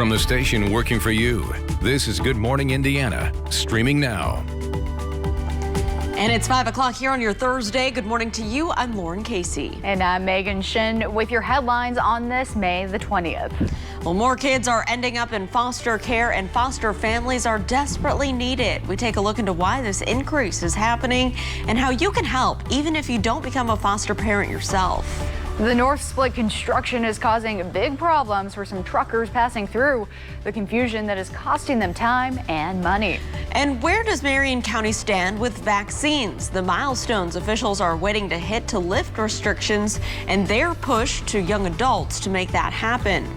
from the station working for you. This is Good Morning Indiana, streaming now. And it's 5 o'clock here on your Thursday. Good morning to you. I'm Lauren Casey. And I'm Megan Shin with your headlines on this May the 20th. Well, more kids are ending up in foster care and foster families are desperately needed. We take a look into why this increase is happening and how you can help, even if you don't become a foster parent yourself. The North Split construction is causing big problems for some truckers passing through. The confusion that is costing them time and money. And where does Marion County stand with vaccines? The milestones officials are waiting to hit to lift restrictions and their push to young adults to make that happen.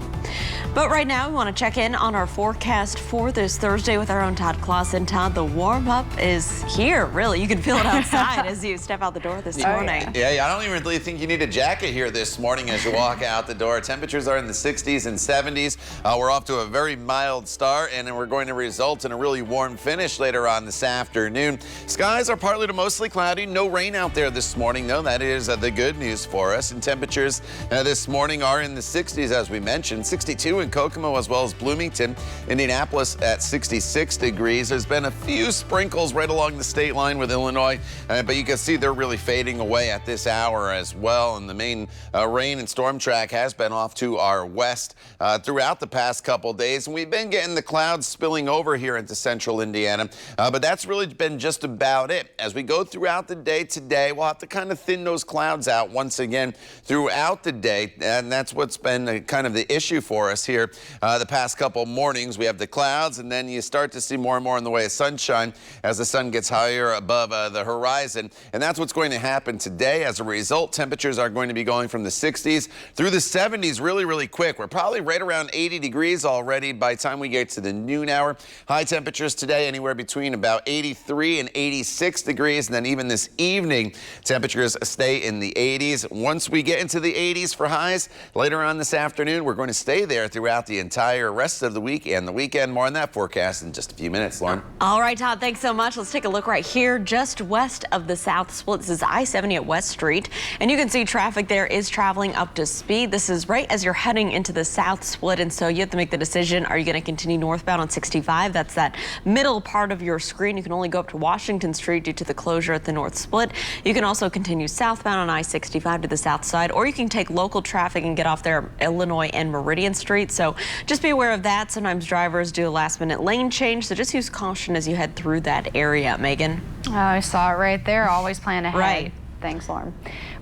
But right now, we want to check in on our forecast for this Thursday with our own Todd Clausen. Todd, the warm-up is here, really. You can feel it outside as you step out the door this morning. Yeah, I don't even really think you need a jacket here this morning as you walk out the door. Temperatures are in the 60s and 70s. We're off to a very mild start, and then we're going to result in a really warm finish later on this afternoon. Skies are partly to mostly cloudy. No rain out there this morning, though. That is the good news for us. And temperatures this morning are in the 60s, as we mentioned. 62 in Kokomo as well as Bloomington. Indianapolis at 66 degrees. There's been a few sprinkles right along the state line with Illinois, but you can see they're really fading away at this hour as well. And the main rain and storm track has been off to our west throughout the past couple days. And we've been getting the clouds spilling over here into central Indiana, but that's really been just about it. As we go throughout the day today, we'll have to kind of thin those clouds out once again throughout the day. And that's what's been kind of the issue for us here the past couple mornings. We have the clouds, and then you start to see more and more in the way of sunshine as the sun gets higher above the horizon. And that's what's going to happen today. As a result, temperatures are going to be going from the 60s through the 70s really quick. We're probably right around 80 degrees already by the time we get to the noon hour. High temperatures today anywhere between about 83 and 86 degrees. And then even this evening, temperatures stay in the 80s. Once we get into the 80s for highs later on this afternoon, we're going to stay there throughout the entire rest of the week and the weekend. More on that forecast in just a few minutes, Lauren. All right, Todd, thanks so much. Let's take a look right here just west of the South Split. This is I-70 at West Street, and you can see traffic there is traveling up to speed. This is right as you're heading into the South Split, and so you have to make the decision. Are you going to continue northbound on 65? That's that middle part of your screen. You can only go up to Washington Street due to the closure at the North Split. You can also continue southbound on I-65 to the south side, or you can take local traffic and get off there Illinois and Meridian Street. So just be aware of that. Sometimes drivers do a last-minute lane change, so just use caution as you head through that area. Megan? Oh, I saw it right there. Always plan ahead. Right. Thanks, Lauren.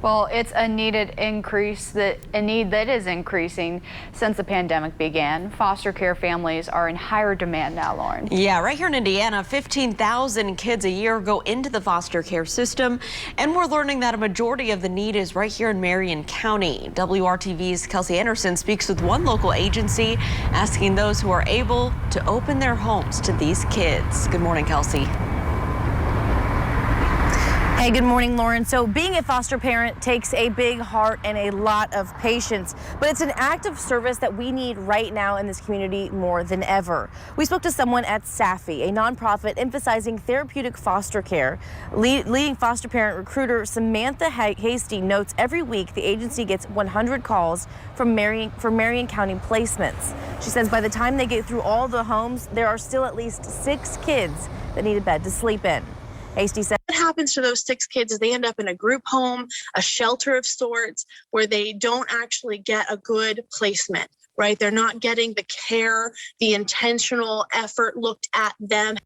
Well, it's a need that is increasing since the pandemic began. Foster care families are in higher demand now, Lauren. Yeah, right here in Indiana, 15,000 kids a year go into the foster care system, and we're learning that a majority of the need is right here in Marion County. WRTV's Kelsey Anderson speaks with one local agency asking those who are able to open their homes to these kids. Good morning, Kelsey. Hey, good morning, Lauren. So being a foster parent takes a big heart and a lot of patience, but it's an act of service that we need right now in this community more than ever. We spoke to someone at SAFI, a nonprofit emphasizing therapeutic foster care. Leading foster parent recruiter Samantha Hasty notes every week the agency gets 100 calls from Marion County placements. She says by the time they get through all the homes, there are still at least 6 kids that need a bed to sleep in. Hasty said, what happens to those 6 kids is they end up in a group home, a shelter of sorts, where they don't actually get a good placement, right? They're not getting the care, the intentional effort looked at them.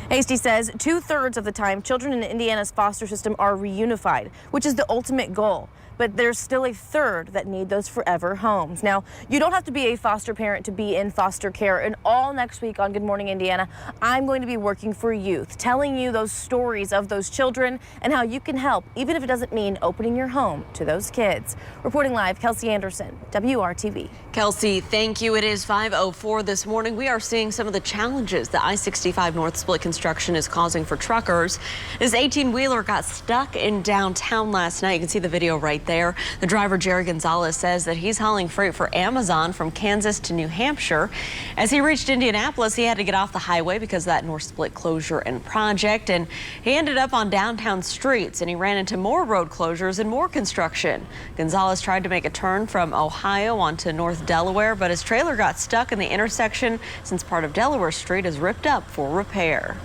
Hasty says 2/3 of the time, children in Indiana's foster system are reunified, which is the ultimate goal. But there's still a third that need those forever homes. Now, you don't have to be a foster parent to be in foster care. And all next week on Good Morning Indiana, I'm going to be working for youth, telling you those stories of those children and how you can help, even if it doesn't mean opening your home to those kids. Reporting live, Kelsey Anderson, WRTV. Kelsey, thank you. It is 5:04 this morning. We are seeing some of the challenges the I-65 North Split construction is causing for truckers. This 18-wheeler got stuck in downtown last night. You can see the video right right there. The driver, Jerry Gonzalez, says that he's hauling freight for Amazon from Kansas to New Hampshire. As he reached Indianapolis, he had to get off the highway because of that North Split closure and project, and he ended up on downtown streets, and he ran into more road closures and more construction. Gonzalez tried to make a turn from Ohio onto North Delaware, but his trailer got stuck in the intersection since part of Delaware Street is ripped up for repair.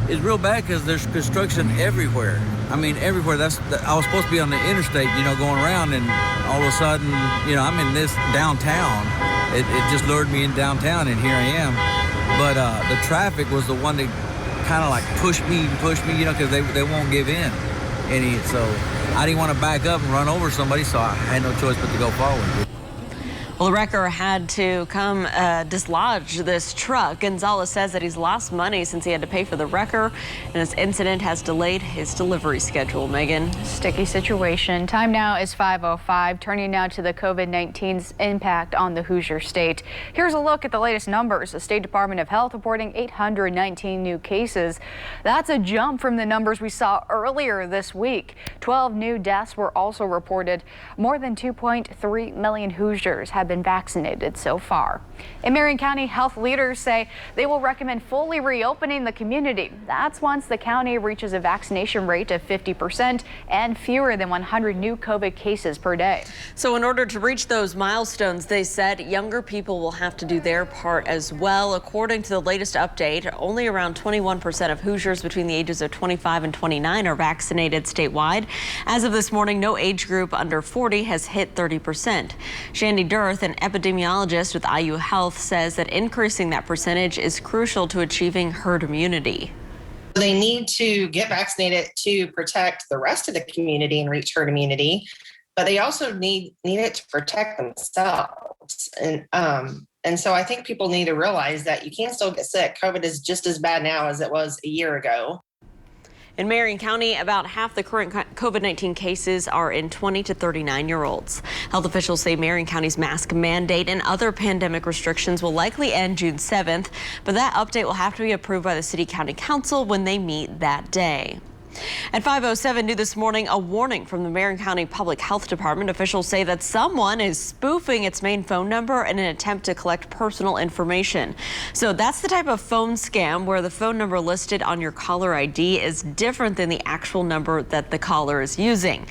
It's real bad because there's construction everywhere. I mean, everywhere. I was supposed to be on the interstate, going around, and all of a sudden, I'm in this downtown. It just lured me in downtown, and here I am. But the traffic was the one that kind of like pushed me, because they won't give in. So I didn't want to back up and run over somebody, so I had no choice but to go forward. Well, the wrecker had to come dislodge this truck. Gonzalez says that he's lost money since he had to pay for the wrecker, and this incident has delayed his delivery schedule. Megan. Sticky situation. Time now is 5:05. Turning now to the COVID-19's impact on the Hoosier State. Here's a look at the latest numbers. The State Department of Health reporting 819 new cases. That's a jump from the numbers we saw earlier this week. 12 new deaths were also reported. More than 2.3 million Hoosiers have been vaccinated so far. In Marion County, health leaders say they will recommend fully reopening the community. That's once the county reaches a vaccination rate of 50% and fewer than 100 new COVID cases per day. So in order to reach those milestones, they said younger people will have to do their part as well. According to the latest update, only around 21% of Hoosiers between the ages of 25 and 29 are vaccinated statewide. As of this morning, no age group under 40 has hit 30%. Shandy Durth, an epidemiologist with IU Health, says that increasing that percentage is crucial to achieving herd immunity. They need to get vaccinated to protect the rest of the community and reach herd immunity, but they also need it to protect themselves. And so I think people need to realize that you can still get sick. COVID is just as bad now as it was a year ago. In Marion County, about half the current COVID-19 cases are in 20 to 39-year-olds. Health officials say Marion County's mask mandate and other pandemic restrictions will likely end June 7th, but that update will have to be approved by the City County Council when they meet that day. At 5:07 new this morning, a warning from the Marion County Public Health Department. Officials say that someone is spoofing its main phone number in an attempt to collect personal information. So that's the type of phone scam where the phone number listed on your caller ID is different than the actual number that the caller is using.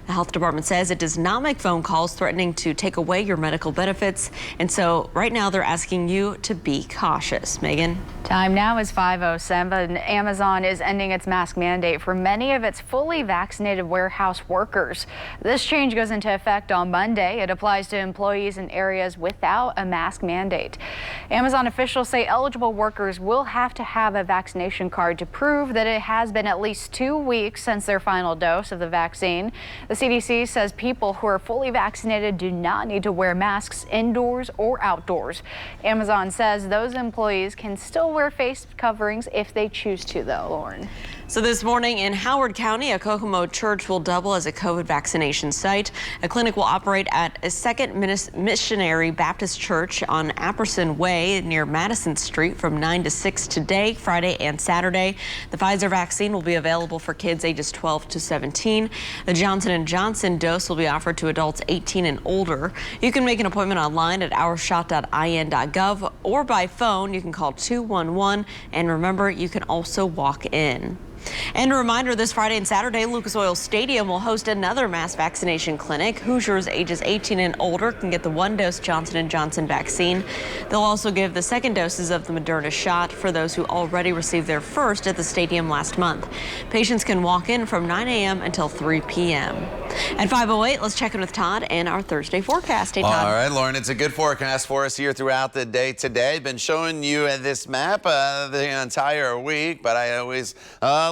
The health department says it does not make phone calls threatening to take away your medical benefits. And so right now they're asking you to be cautious. Megan. Time now is 5:07. Amazon is ending its mask mandate for many of its fully vaccinated warehouse workers. This change goes into effect on Monday. It applies to employees in areas without a mask mandate. Amazon officials say eligible workers will have to have a vaccination card to prove that it has been at least 2 weeks since their final dose of the vaccine. The CDC says people who are fully vaccinated do not need to wear masks indoors or outdoors. Amazon says those employees can still wear face coverings if they choose to, though, Lauren. So this morning in Howard County, a Kokomo church will double as a COVID vaccination site. A clinic will operate at a Second Missionary Baptist Church on Apperson Way near Madison Street from 9 to 6 today, Friday and Saturday. The Pfizer vaccine will be available for kids ages 12 to 17. The Johnson & Johnson dose will be offered to adults 18 and older. You can make an appointment online at ourshot.in.gov or by phone. You can call 211, and remember, you can also walk in. And a reminder, this Friday and Saturday, Lucas Oil Stadium will host another mass vaccination clinic. Hoosiers ages 18 and older can get the 1-dose Johnson & Johnson vaccine. They'll also give the 2nd doses of the Moderna shot for those who already received their first at the stadium last month. Patients can walk in from 9 a.m. until 3 p.m. At 5:08, let's check in with Todd and our Thursday forecast. Hey, Todd. All right, Lauren, it's a good forecast for us here throughout the day today. Been showing you this map the entire week, but I always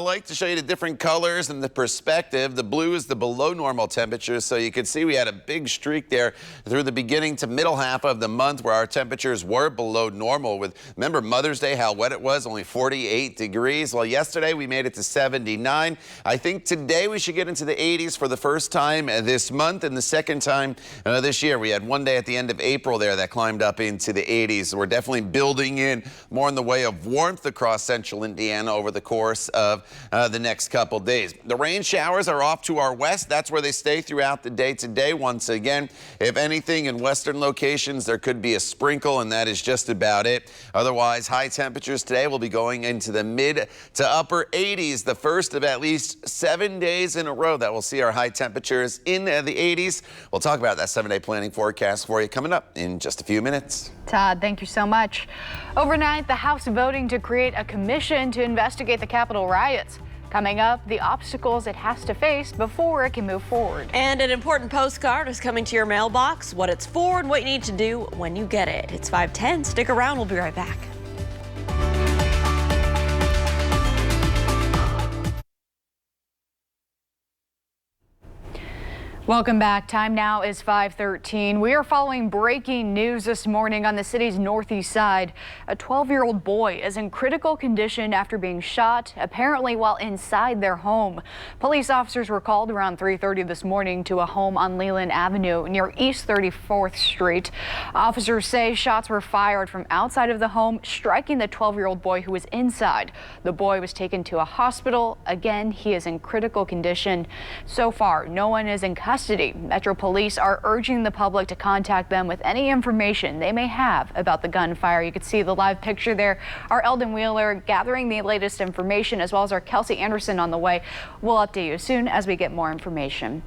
like to show you the different colors and the perspective. The blue is the below normal temperatures, so you can see we had a big streak there through the beginning to middle half of the month where our temperatures were below normal. Remember Mother's Day, how wet it was, only 48 degrees. Well, yesterday we made it to 79. I think today we should get into the 80s for the first time this month and the second time this year. We had one day at the end of April there that climbed up into the 80s. We're definitely building in more in the way of warmth across central Indiana over the course of the next couple days. The rain showers are off to our west. That's where they stay throughout the day today. Once again, if anything, in western locations, there could be a sprinkle, and that is just about it. Otherwise, high temperatures today will be going into the mid to upper 80s, the first of at least 7 days in a row that we'll see our high temperatures in the 80s. We'll talk about that 7-day planning forecast for you coming up in just a few minutes. Todd, thank you so much. Overnight, the House voting to create a commission to investigate the Capitol riots. Coming up, the obstacles it has to face before it can move forward. And an important postcard is coming to your mailbox, what it's for and what you need to do when you get it. It's 5:10. Stick around. We'll be right back. Welcome back. Time now is 5:13. We are following breaking news this morning on the city's northeast side. A 12-year-old boy is in critical condition after being shot, apparently while inside their home. Police officers were called around 3:30 this morning to a home on Leland Avenue near East 34th Street. Officers say shots were fired from outside of the home, striking the 12-year-old boy who was inside. The boy was taken to a hospital. Again, he is in critical condition. So far, no one is in custody. Metro Police are urging the public to contact them with any information they may have about the gunfire. You can see the live picture there. Our Eldon Wheeler gathering the latest information, as well as our Kelsey Anderson on the way. We'll update you soon as we get more information.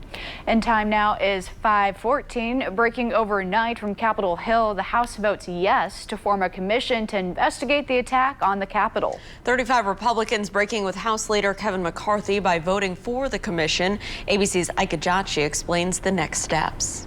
And time now is 5:14. Breaking overnight from Capitol Hill, the House votes yes to form a commission to investigate the attack on the Capitol. 35 Republicans breaking with House Leader Kevin McCarthy by voting for the commission. ABC's Ike Ajachi explains the next steps.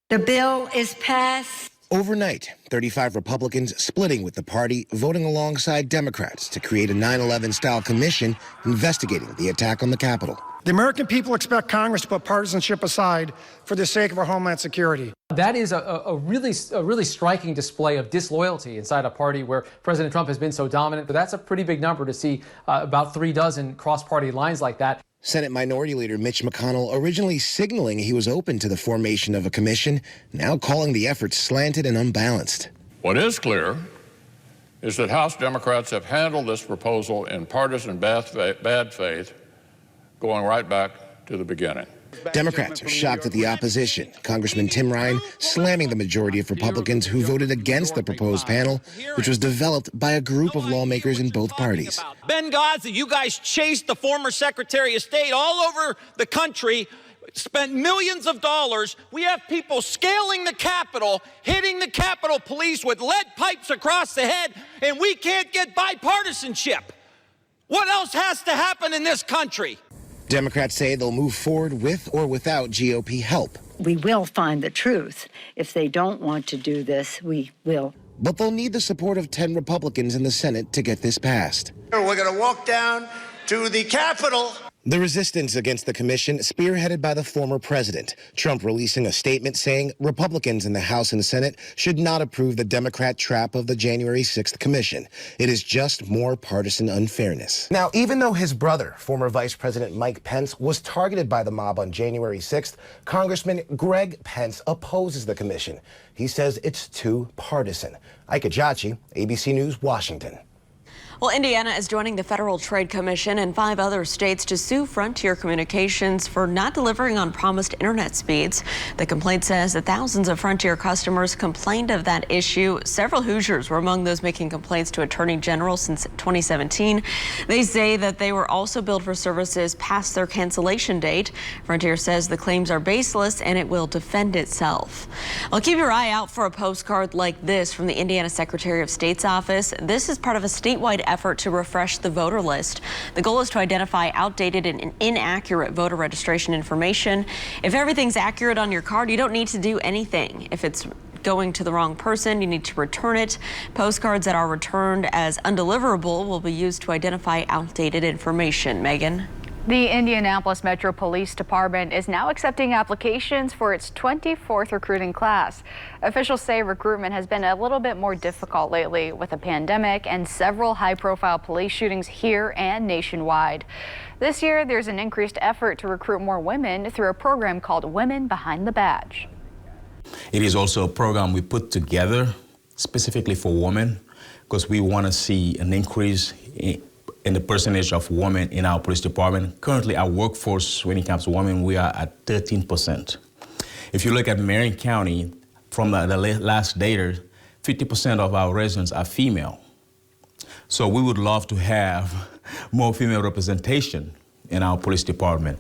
The bill is passed. Overnight, 35 Republicans splitting with the party, voting alongside Democrats to create a 9/11-style commission investigating the attack on the Capitol. The American people expect Congress to put partisanship aside for the sake of our homeland security. That is a really striking display of disloyalty inside a party where President Trump has been so dominant. But that's a pretty big number to see about 36 cross-party lines like that. Senate Minority Leader Mitch McConnell originally signaling he was open to the formation of a commission, now calling the effort slanted and unbalanced. What is clear is that House Democrats have handled this proposal in partisan bad faith, going right back to the beginning. Democrats are shocked at the opposition. Congressman Tim Ryan slamming the majority of Republicans who voted against the proposed panel, which was developed by a group of lawmakers in both parties. Benghazi, you guys chased the former Secretary of State all over the country, spent millions of dollars. We have people scaling the Capitol, hitting the Capitol Police with lead pipes across the head, and we can't get bipartisanship. What else has to happen in this country? Democrats say they'll move forward with or without GOP help. We will find the truth. If they don't want to do this, we will. But they'll need the support of 10 Republicans in the Senate to get this passed. We're going to walk down to the Capitol. The resistance against the commission spearheaded by the former president, Trump releasing a statement saying Republicans in the House and Senate should not approve the Democrat trap of the January 6th commission. It is just more partisan unfairness. Now, even though his brother, former Vice President Mike Pence, was targeted by the mob on January 6th, Congressman Greg Pence opposes the commission. He says it's too partisan. Ike Ajachi, ABC News, Washington. Well, Indiana is joining the Federal Trade Commission and 5 other states to sue Frontier Communications for not delivering on promised internet speeds. The complaint says that thousands of Frontier customers complained of that issue. Several Hoosiers were among those making complaints to Attorney General since 2017. They say that they were also billed for services past their cancellation date. Frontier says the claims are baseless and it will defend itself. Well, keep your eye out for a postcard like this from the Indiana Secretary of State's office. This is part of a statewide effort to refresh the voter list. The goal is to identify outdated and inaccurate voter registration information. If everything's accurate on your card, you don't need to do anything. If it's going to the wrong person, you need to return it. Postcards that are returned as undeliverable will be used to identify outdated information. Megan. The Indianapolis Metro Police Department is now accepting applications for its 24th recruiting class. Officials say recruitment has been a little bit more difficult lately with a pandemic and several high-profile police shootings here and nationwide. This year, there's an increased effort to recruit more women through a program called Women Behind the Badge. It is also a program we put together specifically for women because we want to see an increase in the percentage of women in our police department. Currently, our workforce, when it comes to women, we are at 13%. If you look at Marion County, from the last data, 50% of our residents are female. So we would love to have more female representation in our police department.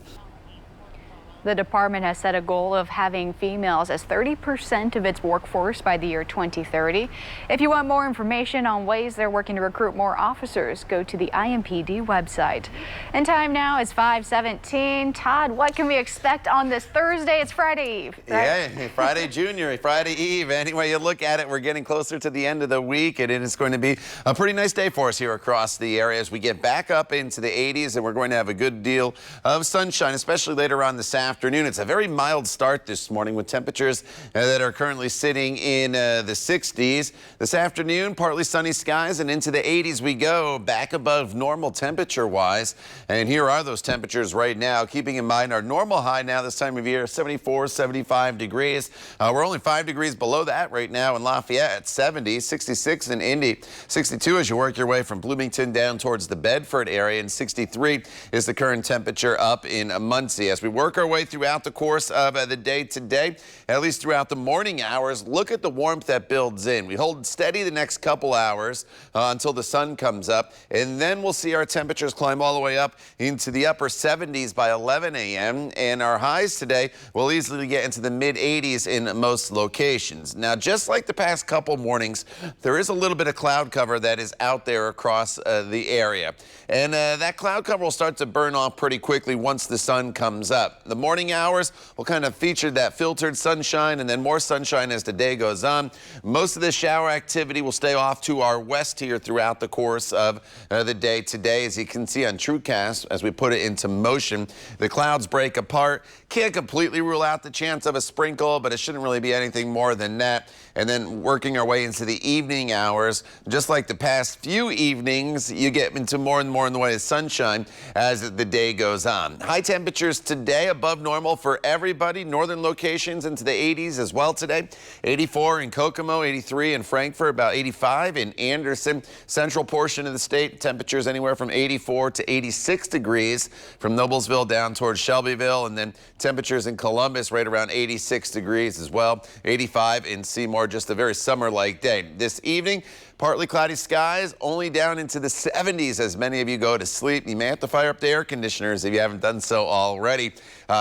The department has set a goal of having females as 30% of its workforce by the year 2030. If you want more information on ways they're working to recruit more officers, go to the IMPD website. And time now is 5:17. Todd, what can we expect on this Thursday? It's Friday Eve, right? Yeah, Friday Junior, Friday Eve. Any way you look at it, we're getting closer to the end of the week, and it is going to be a pretty nice day for us here across the area as we get back up into the 80s, and we're going to have a good deal of sunshine, especially later on this afternoon. It's a very mild start this morning with temperatures that are currently sitting in the 60s. This afternoon, partly sunny skies, and into the 80s we go, back above normal temperature-wise. And here are those temperatures right now, keeping in mind our normal high now this time of year, 74, 75 degrees. We're only 5 degrees below that right now in Lafayette at 70, 66 in Indy, 62 as you work your way from Bloomington down towards the Bedford area, and 63 is the current temperature up in Muncie. As we work our way throughout the course of the day today, at least throughout the morning hours, look at the warmth that builds in. We hold steady the next couple hours until the sun comes up, and then we'll see our temperatures climb all the way up into the upper 70s by 11 a.m. and our highs today will easily get into the mid 80s in most locations. Now, just like the past couple mornings, there is a little bit of cloud cover that is out there across the area, and that cloud cover will start to burn off pretty quickly once the sun comes up. The morning hours will kind of feature that filtered sunshine and then more sunshine as the day goes on. Most of the shower activity will stay off to our west here throughout the course of the day today. As you can see on TrueCast, as we put it into motion, the clouds break apart. Can't completely rule out the chance of a sprinkle, but it shouldn't really be anything more than that. And then working our way into the evening hours, just like the past few evenings, you get into more and more in the way of sunshine as the day goes on. High temperatures today above normal for everybody. Northern locations into the 80s as well today. 84 in Kokomo, 83 in Frankfort, about 85 in Anderson. Central portion of the state, temperatures anywhere from 84 to 86 degrees from Noblesville down towards Shelbyville, and then temperatures in Columbus right around 86 degrees as well. 85 in Seymour, just a very summer-like day. This evening, partly cloudy skies, only down into the 70s as many of you go to sleep. You may have to fire up the air conditioners if you haven't done so already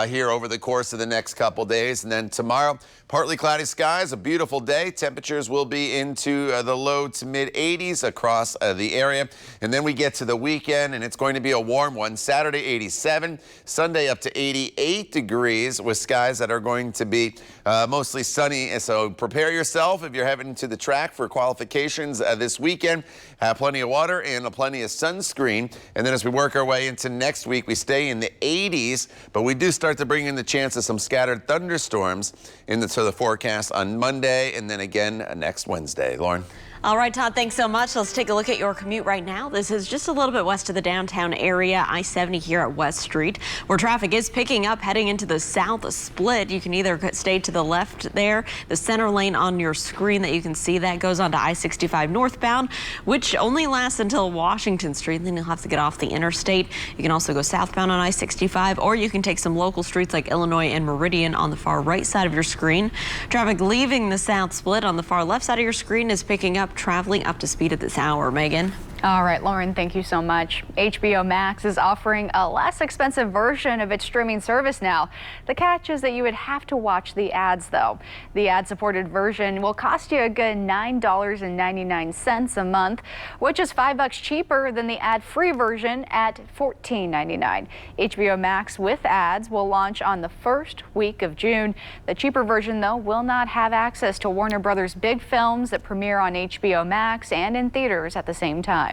here over the course of the next couple days. And then tomorrow, partly cloudy skies, a beautiful day. Temperatures will be into the low to mid 80s across the area. And then we get to the weekend, and it's going to be a warm one. Saturday, 87. Sunday, up to 88 degrees with skies that are going to be mostly sunny. So prepare yourself if you're heading to the track for qualifications this weekend. Have plenty of water and plenty of sunscreen. And then as we work our way into next week, we stay in the 80s, but we do start to bring in the chance of some scattered thunderstorms into the forecast on Monday and then again next Wednesday. Lauren? All right, Todd, thanks so much. Let's take a look at your commute right now. This is just a little bit west of the downtown area, I-70 here at West Street, where traffic is picking up heading into the south split. You can either stay to the left there. The center lane on your screen that you can see, that goes on to I-65 northbound, which only lasts until Washington Street. Then you'll have to get off the interstate. You can also go southbound on I-65, or you can take some local streets like Illinois and Meridian on the far right side of your screen. Traffic leaving the south split on the far left side of your screen is picking up, traveling up to speed at this hour. Megan? All right, Lauren, thank you so much. HBO Max is offering a less expensive version of its streaming service now. The catch is that you would have to watch the ads, though. The ad-supported version will cost you a good $9.99 a month, which is $5 cheaper than the ad-free version at $14.99. HBO Max with ads will launch on the first week of June. The cheaper version, though, will not have access to Warner Brothers' big films that premiere on HBO Max and in theaters at the same time.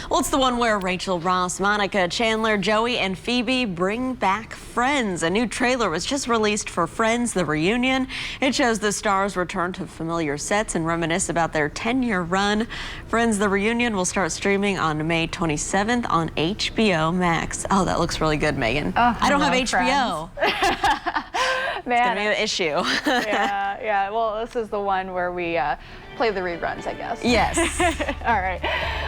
Well, it's the one where Rachel Ross, Monica, Chandler, Joey, and Phoebe bring back Friends. A new trailer was just released for Friends, the reunion. It shows the stars return to familiar sets and reminisce about their 10-year run. Friends, the reunion will start streaming on May 27th on HBO Max. Oh, that looks really good, Megan. Oh, I don't have HBO. Man, it's gonna be an issue. yeah. Well, this is the one where we play the reruns, I guess. Yes. All right.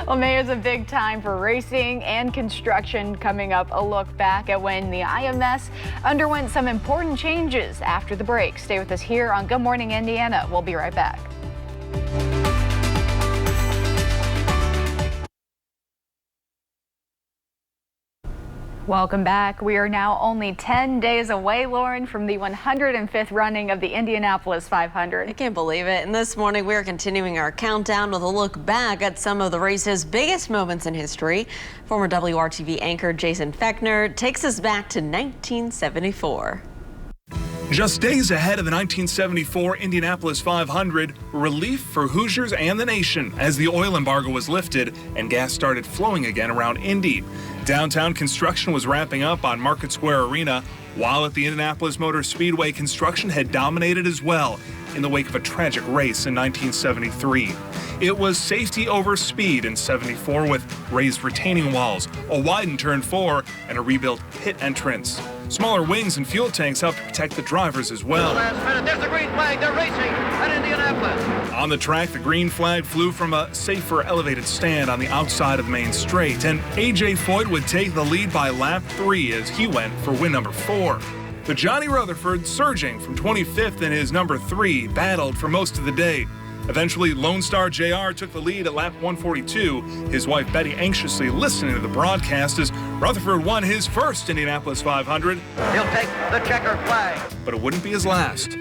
Well, May is a big time for racing and construction. Coming up, a look back at when the IMS underwent some important changes after the break. Stay with us here on Good Morning Indiana. We'll be right back. Welcome back. We are now only 10 days away, Lauren, from the 105th running of the Indianapolis 500. I can't believe it. And this morning we are continuing our countdown with a look back at some of the race's biggest moments in history. Former WRTV anchor Jason Fechner takes us back to 1974. Just days ahead of the 1974 Indianapolis 500, relief for Hoosiers and the nation as the oil embargo was lifted and gas started flowing again around Indy. Downtown construction was wrapping up on Market Square Arena, while at the Indianapolis Motor Speedway, construction had dominated as well in the wake of a tragic race in 1973. It was safety over speed in 74 with raised retaining walls, a widened turn 4, and a rebuilt pit entrance. Smaller wings and fuel tanks helped to protect the drivers as well. Last minute, there's the green flag. They're racing at Indianapolis. On the track, the green flag flew from a safer elevated stand on the outside of the main straight, and A.J. Foyt would take the lead by lap 3 as he went for win number 4. But Johnny Rutherford, surging from 25th in his number 3, battled for most of the day. Eventually, Lone Star JR took the lead at lap 142, his wife Betty anxiously listening to the broadcast as Rutherford won his first Indianapolis 500. He'll take the checkered flag. But it wouldn't be his last.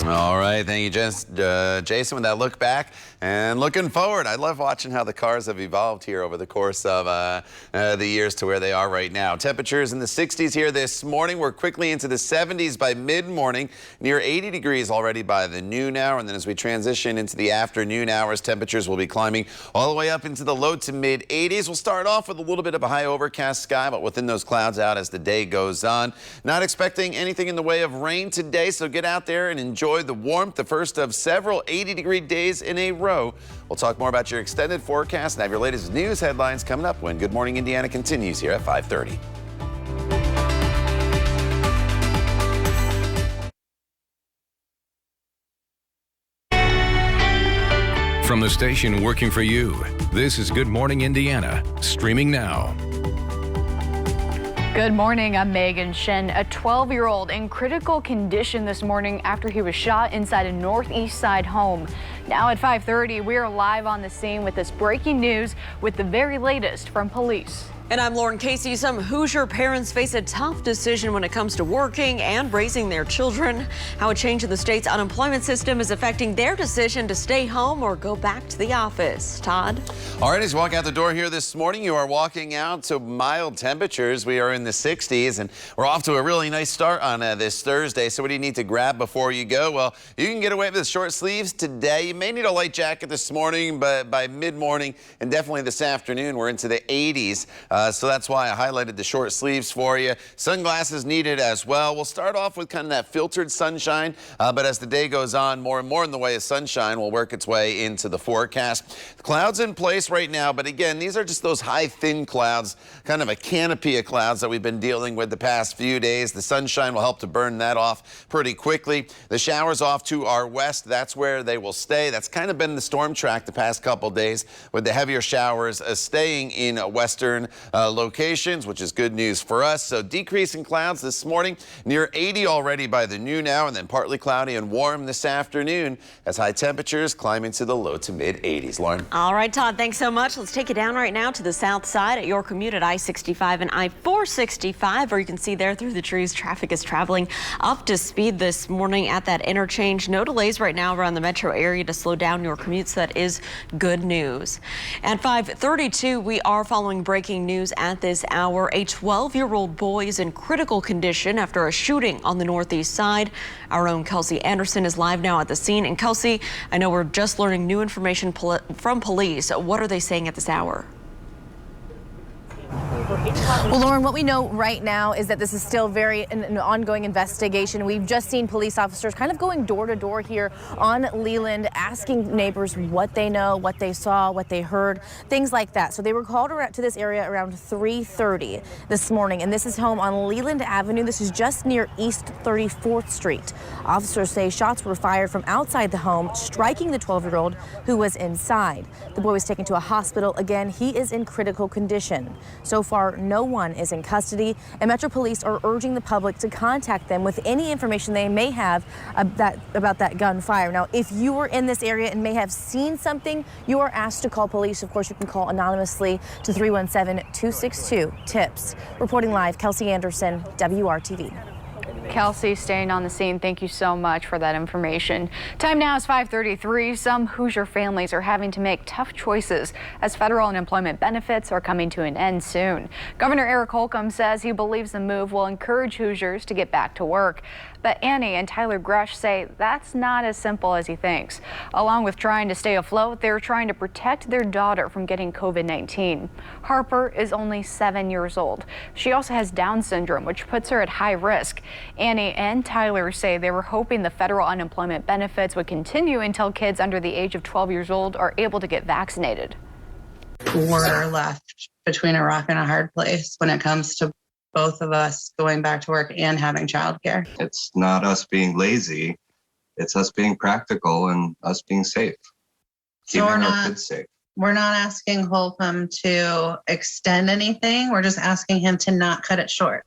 All right, thank you, Jason, with that look back. And looking forward, I love watching how the cars have evolved here over the course of the years to where they are right now. Temperatures in the 60s here this morning. We're quickly into the 70s by mid-morning, near 80 degrees already by the noon hour. And then as we transition into the afternoon hours, temperatures will be climbing all the way up into the low to mid-80s. We'll start off with a little bit of a high overcast sky, but within those clouds out as the day goes on. Not expecting anything in the way of rain today, so get out there and enjoy the warmth, the first of several 80-degree days in a row. We'll talk more about your extended forecast and have your latest news headlines coming up when Good Morning Indiana continues here at 5:30. From the station working for you, this is Good Morning Indiana, streaming now. Good morning, I'm Megan Shen. A 12-year-old in critical condition this morning after he was shot inside a Northeast Side home. Now at 5:30, we are live on the scene with this breaking news with the very latest from police. And I'm Lauren Casey. Some Hoosier parents face a tough decision when it comes to working and raising their children. How a change in the state's unemployment system is affecting their decision to stay home or go back to the office. Todd? All right, as you walk out the door here this morning, you are walking out to mild temperatures. We are in the 60s, and we're off to a really nice start on this Thursday. So what do you need to grab before you go? Well, you can get away with short sleeves today. You may need a light jacket this morning, but by mid-morning and definitely this afternoon, we're into the 80s. So that's why I highlighted the short sleeves for you. Sunglasses needed as well. We'll start off with kind of that filtered sunshine, but as the day goes on, more and more in the way of sunshine will work its way into the forecast. The clouds in place right now, but again, these are just those high, thin clouds, kind of a canopy of clouds that we've been dealing with the past few days. The sunshine will help to burn that off pretty quickly. The showers off to our west, that's where they will stay. That's kind of been the storm track the past couple days, with the heavier showers staying in western locations, which is good news for us. So decrease in clouds this morning, near 80 already by the noon hour, and then partly cloudy and warm this afternoon as high temperatures climb into the low to mid 80s. Lauren? All right, Todd, thanks so much. Let's take you down right now to the south side at your commute at I-65 and I-465, where you can see there through the trees, traffic is traveling up to speed this morning at that interchange. No delays right now around the metro area to slow down your commute, so that is good news. At 5:32, we are following breaking news at this hour. A 12-year-old boy is in critical condition after a shooting on the Northeast Side. Our own Kelsey Anderson is live now at the scene. And Kelsey, I know we're just learning new information from police. What are they saying at this hour? Well, Lauren, what we know right now is that this is still an ongoing investigation. We've just seen police officers kind of going door to door here on Leland, asking neighbors what they know, what they saw, what they heard, things like that. So they were called to this area around 3:30 this morning, and this is home on Leland Avenue. This is just near East 34th Street. Officers say shots were fired from outside the home, striking the 12-year-old who was inside. The boy was taken to a hospital. Again, he is in critical condition. So far, no one is in custody, and Metro Police are urging the public to contact them with any information they may have about that gunfire. Now, if you were in this area and may have seen something, you are asked to call police. Of course, you can call anonymously to 317-262-TIPS. Reporting live, Kelsey Anderson, WRTV. Kelsey, staying on the scene, thank you so much for that information. Time now is 5:33. Some Hoosier families are having to make tough choices as federal unemployment benefits are coming to an end soon. Governor Eric Holcomb says he believes the move will encourage Hoosiers to get back to work. But Annie and Tyler Grush say that's not as simple as he thinks. Along with trying to stay afloat, they're trying to protect their daughter from getting COVID-19. Harper is only 7 years old. She also has Down syndrome, which puts her at high risk. Annie and Tyler say they were hoping the federal unemployment benefits would continue until kids under the age of 12 years old are able to get vaccinated. We're left between a rock and a hard place when it comes to both of us going back to work and having childcare. It's not us being lazy, it's us being practical and us being safe. Keeping our kids safe. We're not asking Holcomb to extend anything. We're just asking him to not cut it short.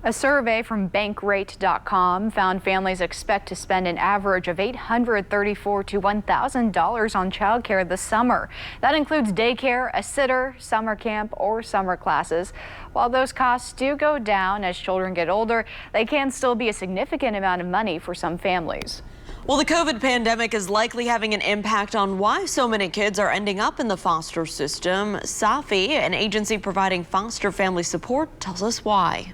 A survey from bankrate.com found families expect to spend an average of $834 to $1,000 on childcare this summer. That includes daycare, a sitter, summer camp, or summer classes. While those costs do go down as children get older, they can still be a significant amount of money for some families. Well, the COVID pandemic is likely having an impact on why so many kids are ending up in the foster system. Safi, an agency providing foster family support, tells us why.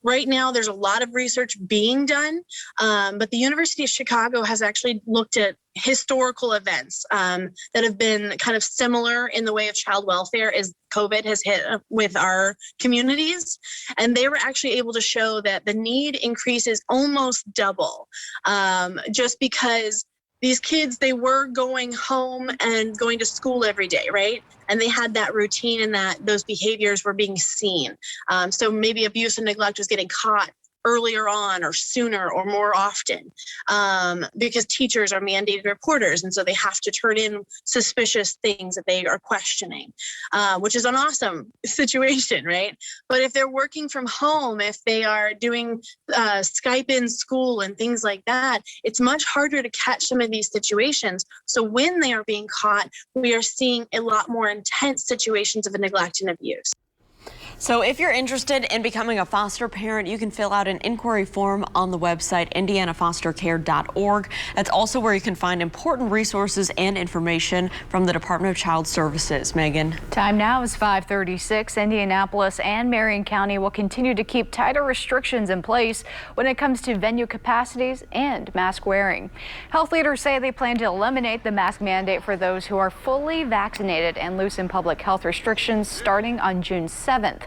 Right now, there's a lot of research being done, but the University of Chicago has actually looked at historical events that have been kind of similar in the way of child welfare as COVID has hit with our communities. And they were actually able to show that the need increases almost double just because these kids, they were going home and going to school every day, right? And they had that routine and that those behaviors were being seen. So maybe abuse and neglect was getting caught earlier on or sooner or more often because teachers are mandated reporters. And so they have to turn in suspicious things that they are questioning, which is an awesome situation, right? But if they're working from home, if they are doing Skype in school and things like that, it's much harder to catch some of these situations. So when they are being caught, we are seeing a lot more intense situations of neglect and abuse. So if you're interested in becoming a foster parent, you can fill out an inquiry form on the website indianafostercare.org. That's also where you can find important resources and information from the Department of Child Services. Megan. Time now is 5:36. Indianapolis and Marion County will continue to keep tighter restrictions in place when it comes to venue capacities and mask wearing. Health leaders say they plan to eliminate the mask mandate for those who are fully vaccinated and loosen public health restrictions starting on June 7th.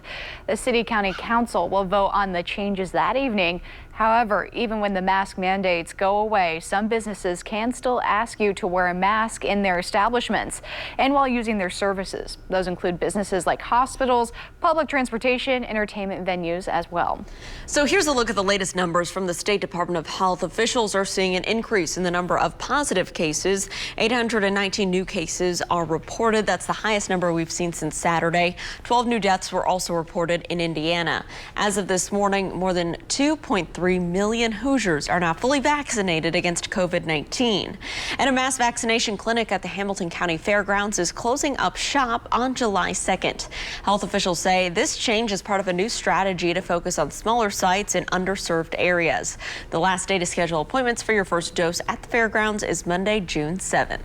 The City County Council will vote on the changes that evening. However, even when the mask mandates go away, some businesses can still ask you to wear a mask in their establishments and while using their services. Those include businesses like hospitals, public transportation, entertainment venues as well. So here's a look at the latest numbers from the State Department of Health. Officials are seeing an increase in the number of positive cases. 819 new cases are reported. That's the highest number we've seen since Saturday. 12 new deaths were also reported in Indiana. As of this morning, more than 2.3 million Hoosiers are now fully vaccinated against COVID-19. And a mass vaccination clinic at the Hamilton County Fairgrounds is closing up shop on July 2nd. Health officials say this change is part of a new strategy to focus on smaller sites in underserved areas. The last day to schedule appointments for your first dose at the fairgrounds is Monday, June 7th.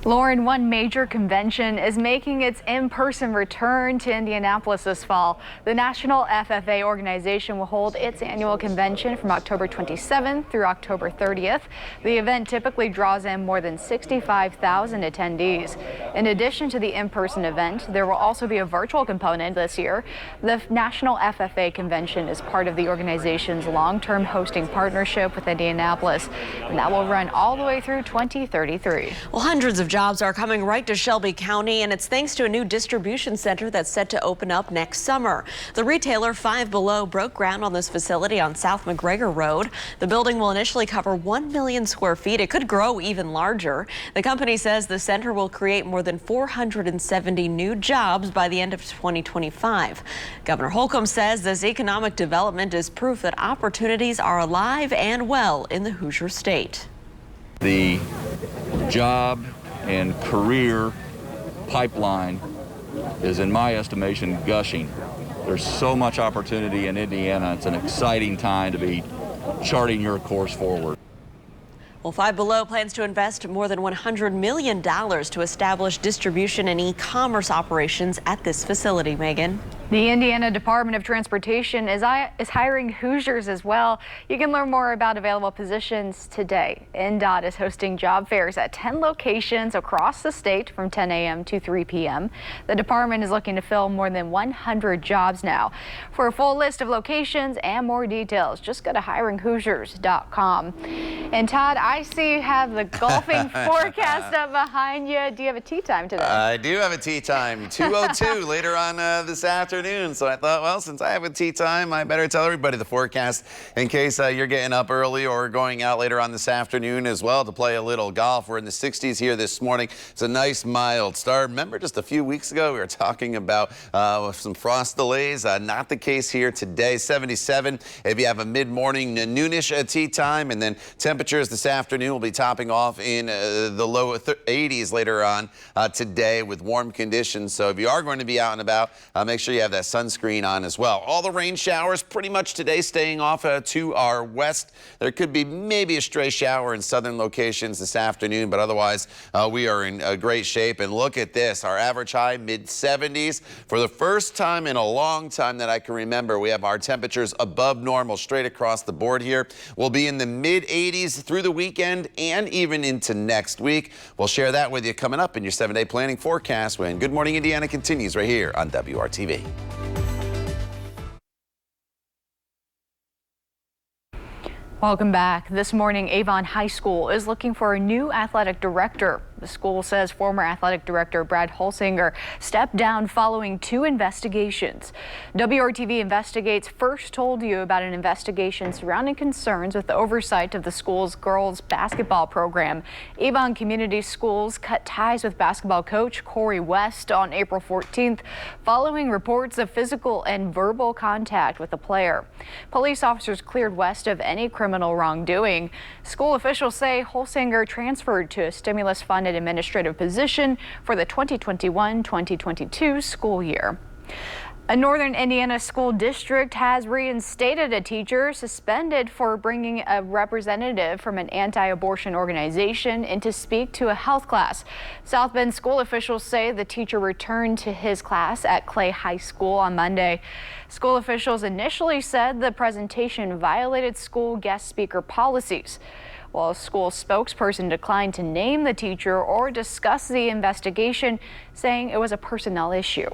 Lauren, one major convention is making its in-person return to Indianapolis this fall. The National FFA organization will hold its annual convention from October 27th through October 30th. The event typically draws in more than 65,000 attendees. In addition to the in-person event, there will also be a virtual component this year. The National FFA convention is part of the organization's long-term hosting partnership with Indianapolis, and that will run all the way through 2033. Well, hundreds of jobs are coming right to Shelby County, and it's thanks to a new distribution center that's set to open up next summer. The retailer Five Below broke ground on this facility on South McGregor Road. The building will initially cover 1 million square feet. It could grow even larger. The company says the center will create more than 470 new jobs by the end of 2025. Governor Holcomb says this economic development is proof that opportunities are alive and well in the Hoosier State. The job and career pipeline is, in my estimation, gushing. There's so much opportunity in Indiana. It's an exciting time to be charting your course forward. Well, Five Below plans to invest more than $100 million to establish distribution and e-commerce operations at this facility. Megan. The Indiana Department of Transportation is hiring Hoosiers as well. You can learn more about available positions today. NDOT is hosting job fairs at 10 locations across the state from 10 a.m. to 3 p.m. The department is looking to fill more than 100 jobs now. For a full list of locations and more details, just go to hiringhoosiers.com. And Todd, I see you have the golfing forecast up behind you. Do you have a tee time today? I do have a tee time, 2:02 later on this afternoon. So I thought, well, since I have a tea time, I better tell everybody the forecast in case you're getting up early or going out later on this afternoon as well to play a little golf. We're in the 60s here this morning. It's a nice mild start. Remember just a few weeks ago we were talking about some frost delays. Not the case here today. 77 if you have a mid-morning noonish tea time, and then temperatures this afternoon will be topping off in the low 80s later on today with warm conditions. So if you are going to be out and about, make sure you have that sunscreen on as well. All the rain showers pretty much today staying off to our west. There could be maybe a stray shower in southern locations this afternoon, but otherwise we are in great shape. And look at this, our average high mid-70s. For the first time in a long time that I can remember, we have our temperatures above normal straight across the board here. We'll be in the mid-80s through the weekend and even into next week. We'll share that with you coming up in your 7-day planning forecast when Good Morning Indiana continues right here on WRTV. Welcome back. This morning, Avon High School is looking for a new athletic director. The school says former athletic director Brad Holsinger stepped down following 2 investigations. WRTV Investigates first told you about an investigation surrounding concerns with the oversight of the school's girls basketball program. Avon Community Schools cut ties with basketball coach Corey West on April 14th following reports of physical and verbal contact with the player. Police officers cleared West of any criminal wrongdoing. School officials say Holsinger transferred to a stimulus-funded administrative position for the 2021-2022 school year. A northern Indiana school district has reinstated a teacher suspended for bringing a representative from an anti-abortion organization in to speak to a health class. South Bend school officials say the teacher returned to his class at Clay High School on Monday. School officials initially said the presentation violated school guest speaker policies, while a school spokesperson declined to name the teacher or discuss the investigation, saying it was a personnel issue.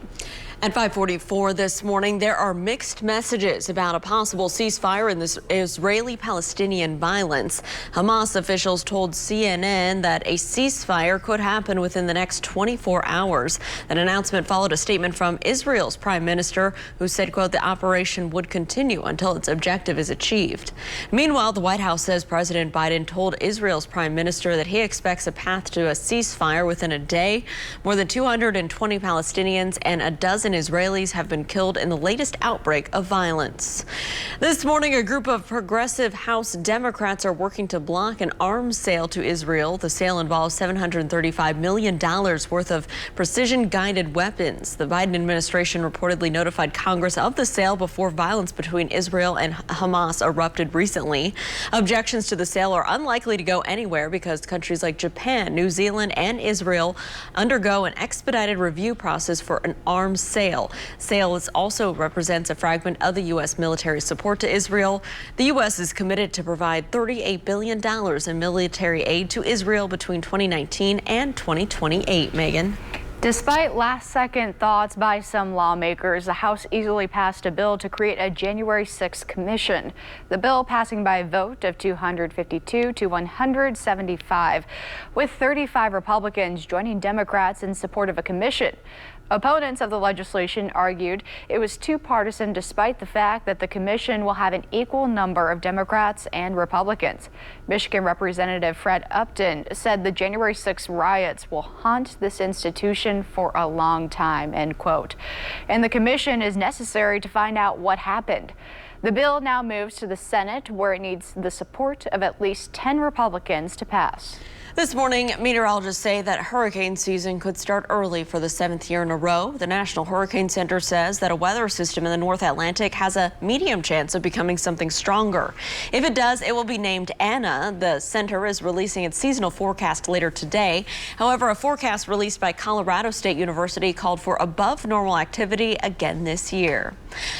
At 5:44 this morning, there are mixed messages about a possible ceasefire in this Israeli-Palestinian violence. Hamas officials told CNN that a ceasefire could happen within the next 24 hours. That announcement followed a statement from Israel's prime minister, who said, quote, the operation would continue until its objective is achieved. Meanwhile, the White House says President Biden told Israel's prime minister that he expects a path to a ceasefire within a day. More than 200 220 Palestinians and a dozen Israelis have been killed in the latest outbreak of violence. This morning, a group of progressive House Democrats are working to block an arms sale to Israel. The sale involves $735 million worth of precision-guided weapons. The Biden administration reportedly notified Congress of the sale before violence between Israel and Hamas erupted recently. Objections to the sale are unlikely to go anywhere because countries like Japan, New Zealand, and Israel undergo an expedited review process for an arms sale. Sale also represents a fragment of the U.S. military support to Israel. The U.S. is committed to provide $38 billion in military aid to Israel between 2019 and 2028. Megan. Despite last-second thoughts by some lawmakers, the House easily passed a bill to create a January 6th commission. The bill passing by a vote of 252 to 175, with 35 Republicans joining Democrats in support of a commission. Opponents of the legislation argued it was too partisan despite the fact that the commission will have an equal number of Democrats and Republicans. Michigan Representative Fred Upton said the January 6th riots will haunt this institution for a long time, end quote. And the commission is necessary to find out what happened. The bill now moves to the Senate, where it needs the support of at least 10 Republicans to pass. This morning, meteorologists say that hurricane season could start early for the 7th year in a row. The National Hurricane Center says that a weather system in the North Atlantic has a medium chance of becoming something stronger. If it does, it will be named Anna. The center is releasing its seasonal forecast later today. However, a forecast released by Colorado State University called for above normal activity again this year.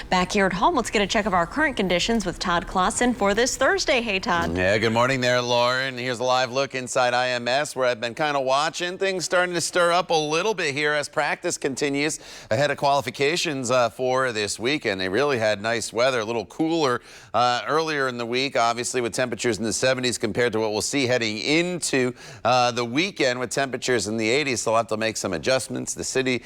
Back here at home, let's get a check of our current conditions with Todd Clausen for this Thursday. Hey, Todd. Yeah, good morning there, Lauren. Here's a live look inside IMS, where I've been kind of watching things starting to stir up a little bit here as practice continues ahead of qualifications for this weekend. They really had nice weather, a little cooler earlier in the week, obviously with temperatures in the 70s compared to what we'll see heading into the weekend with temperatures in the 80s. So they'll have to make some adjustments. The city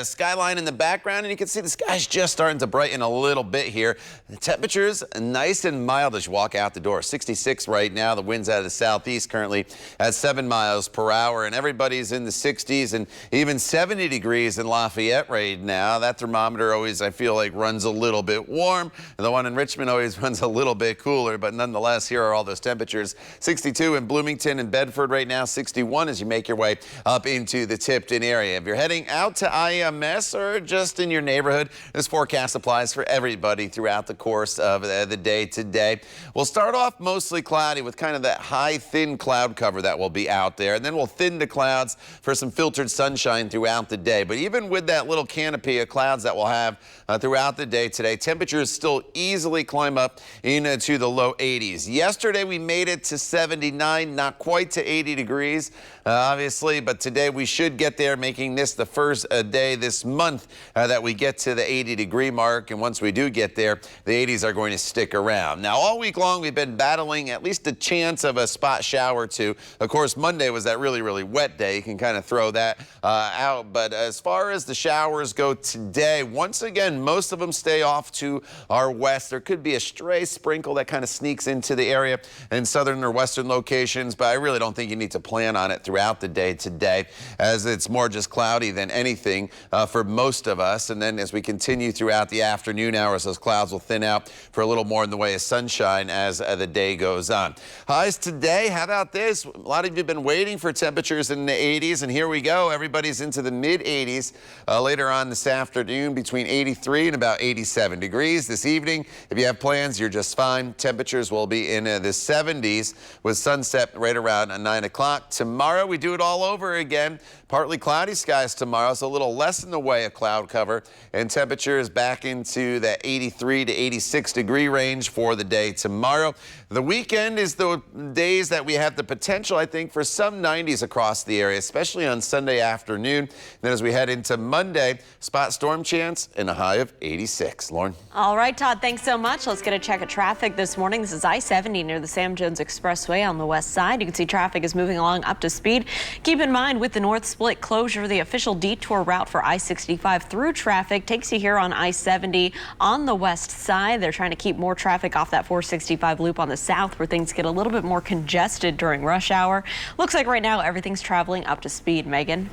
skyline in the background, and you can see the sky's just starting to brighten a little bit here. The temperatures nice and mild as you walk out the door. 66 right now. The wind's out of the southeast currently at 7 miles per hour, and everybody's in the 60s and even 70 degrees in Lafayette right now. That thermometer always, I feel like, runs a little bit warm. The one in Richmond always runs a little bit cooler, but nonetheless, here are all those temperatures. 62 in Bloomington and Bedford right now, 61 as you make your way up into the Tipton area. If you're heading out to IMS or just in your neighborhood, this forecast applies for everybody throughout the course of the day today. We'll start off mostly cloudy with kind of that high, thin cloud cover that will be out there, and then we'll thin the clouds for some filtered sunshine throughout the day. But even with that little canopy of clouds that we'll have throughout the day today, temperatures still easily climb up into the low 80s. Yesterday we made it to 79, not quite to 80 degrees, obviously, but today we should get there, making this the first day this month that we get to the 80-degree mark. And once we do get there, the 80s are going to stick around. Now, all week long, we've been battling at least a chance of a spot shower or two. Of course, Monday was that really, really wet day. You can kind of throw that out. But as far as the showers go today, once again, most of them stay off to our west. There could be a stray sprinkle that kind of sneaks into the area in southern or western locations, but I really don't think you need to plan on it throughout the day today, as it's more just cloudy than anything for most of us. And then as we continue throughout the afternoon hours, those clouds will thin out for a little more in the way of sunshine as the day goes on. Highs today, how about this? A lot of you have been waiting for temperatures in the 80s, and here we go. Everybody's into the mid-80s later on this afternoon, between 83 and about 87 degrees. This evening, if you have plans, you're just fine. Temperatures will be in the 70s with sunset right around 9 o'clock. Tomorrow, we do it all over again. Partly cloudy skies tomorrow, so a little less in the way of cloud cover, and temperatures back into the 83 to 86 degree range for the day tomorrow. The weekend is the days that we have the potential, I think, for some 90s across the area, especially on Sunday afternoon. Then as we head into Monday, spot storm chance and a high of 86. Lauren. All right, Todd, thanks so much. Let's get a check of traffic this morning. This is I-70 near the Sam Jones Expressway on the west side. You can see traffic is moving along up to speed. Keep in mind, with the North Split closure, the official detour route for I-65 through traffic takes you here on I-70 on the west side. They're trying to keep more traffic off that 465 loop on the south, where things get a little bit more congested during rush hour. Looks like right now everything's traveling up to speed. Megan.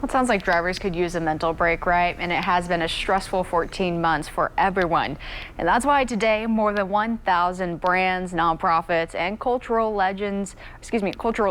Well, it sounds like drivers could use a mental break, right? And it has been a stressful 14 months for everyone. And that's why today more than 1,000 brands, nonprofits, and cultural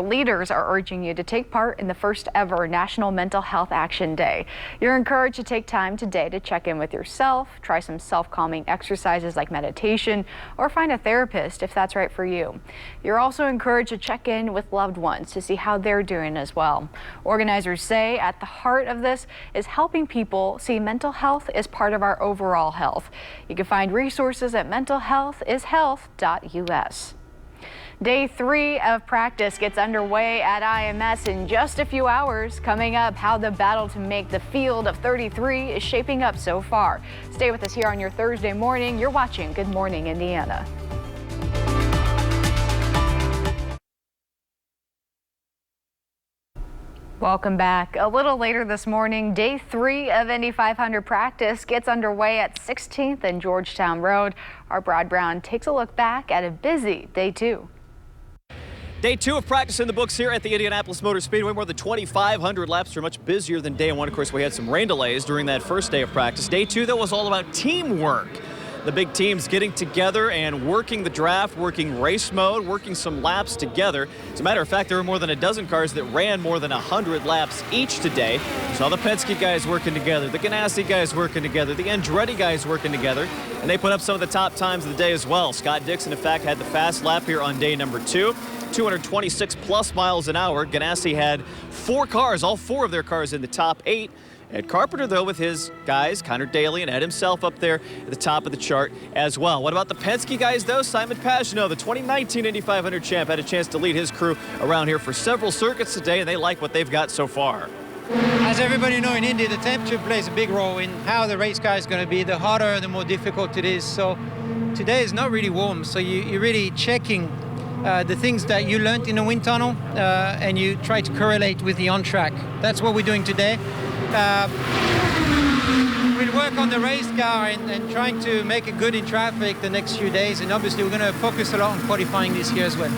leaders are urging you to take part in the first ever National Mental Health Action Day. You're encouraged to take time today to check in with yourself, try some self-calming exercises like meditation, or find a therapist if that's right for you. You're also encouraged to check in with loved ones to see how they're doing as well. Organizers say at the heart of this is helping people see mental health as part of our overall health. You can find resources at mentalhealthishealth.us. Day 3 of practice gets underway at IMS in just a few hours. Coming up, how the battle to make the field of 33 is shaping up so far. Stay with us here on your Thursday morning. You're watching Good Morning Indiana. Welcome back. A little later this morning, day 3 of Indy 500 practice gets underway at 16th and Georgetown Road. Our Brad Brown takes a look back at a busy day 2. Day 2 of practice in the books here at the Indianapolis Motor Speedway. More than 2,500 laps are much busier than day 1. Of course, we had some rain delays during that first day of practice. Day 2, though, was all about teamwork. The big teams getting together and working the draft, working race mode, working some laps together. As a matter of fact, there were more than a dozen cars that ran more than 100 laps each today. We saw the Penske guys working together, the Ganassi guys working together, the Andretti guys working together, and they put up some of the top times of the day as well. Scott Dixon, in fact, had the fast lap here on day number 2. 226 plus miles an hour. Ganassi had 4 cars, all 4 of their cars in the top 8. Ed Carpenter, though, with his guys, Connor Daly and Ed himself up there at the top of the chart as well. What about the Penske guys, though? Simon Pagenaud, the 2019 Indy 500 champ, had a chance to lead his crew around here for several circuits today, and they like what they've got so far. As everybody knows in Indy, the temperature plays a big role in how the race car is going to be. The hotter, the more difficult it is. So today is not really warm, so you're really checking the things that you learned in the wind tunnel, and you try to correlate with the on-track. That's what we're doing today. We'll work on the race car and trying to make it good in traffic the next few days, and obviously we're going to focus a lot on qualifying this year as well.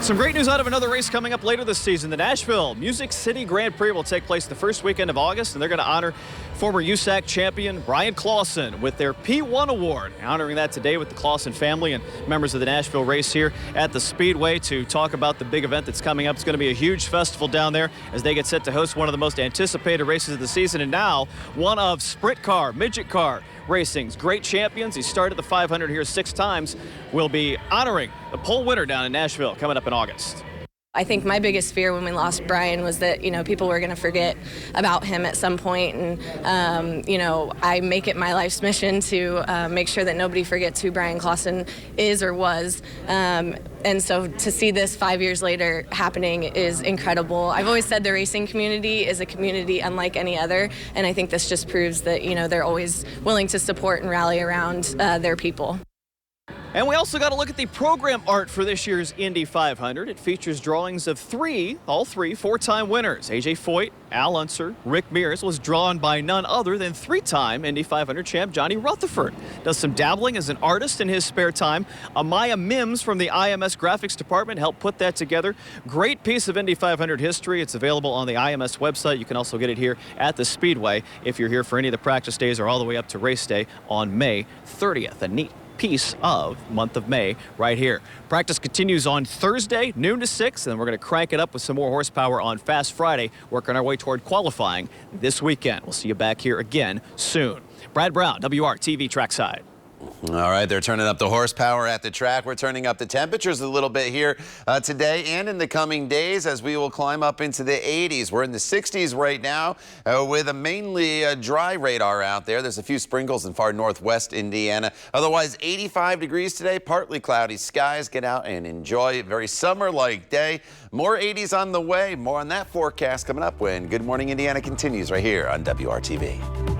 Some great news out of another race coming up later this season. The Nashville Music City Grand Prix will take place the first weekend of August, and they're going to honor former USAC champion Brian Clausen with their P1 award. Honoring that today with the Clausen family and members of the Nashville race here at the Speedway to talk about the big event that's coming up. It's going to be a huge festival down there as they get set to host one of the most anticipated races of the season, and now one of sprint car, midget car racing's great champions. He started the 500 here 6 times. We'll be honoring the pole winner down in Nashville coming up in August. I think my biggest fear when we lost Brian was that, people were going to forget about him at some point. And, I make it my life's mission to make sure that nobody forgets who Brian Clausen is or was. And so to see this 5 years later happening is incredible. I've always said the racing community is a community unlike any other. And I think this just proves that, they're always willing to support and rally around their people. And we also got to look at the program art for this year's Indy 500. It features drawings of all three 4-time winners. A.J. Foyt, Al Unser, Rick Mears was drawn by none other than 3-time Indy 500 champ Johnny Rutherford. Does some dabbling as an artist in his spare time. Amaya Mims from the IMS graphics department helped put that together. Great piece of Indy 500 history. It's available on the IMS website. You can also get it here at the Speedway if you're here for any of the practice days or all the way up to race day on May 30th. A neat piece of month of May right here. Practice continues on Thursday, noon to 6, and we're going to crank it up with some more horsepower on Fast Friday, working our way toward qualifying this weekend. We'll see you back here again soon. Brad Brown, WRTV Trackside. All right, they're turning up the horsepower at the track. We're turning up the temperatures a little bit here today and in the coming days as we will climb up into the 80s. We're in the 60s right now with a mainly dry radar out there. There's a few sprinkles in far northwest Indiana. Otherwise, 85 degrees today, partly cloudy skies. Get out and enjoy a very summer-like day. More 80s on the way. More on that forecast coming up when Good Morning Indiana continues right here on WRTV.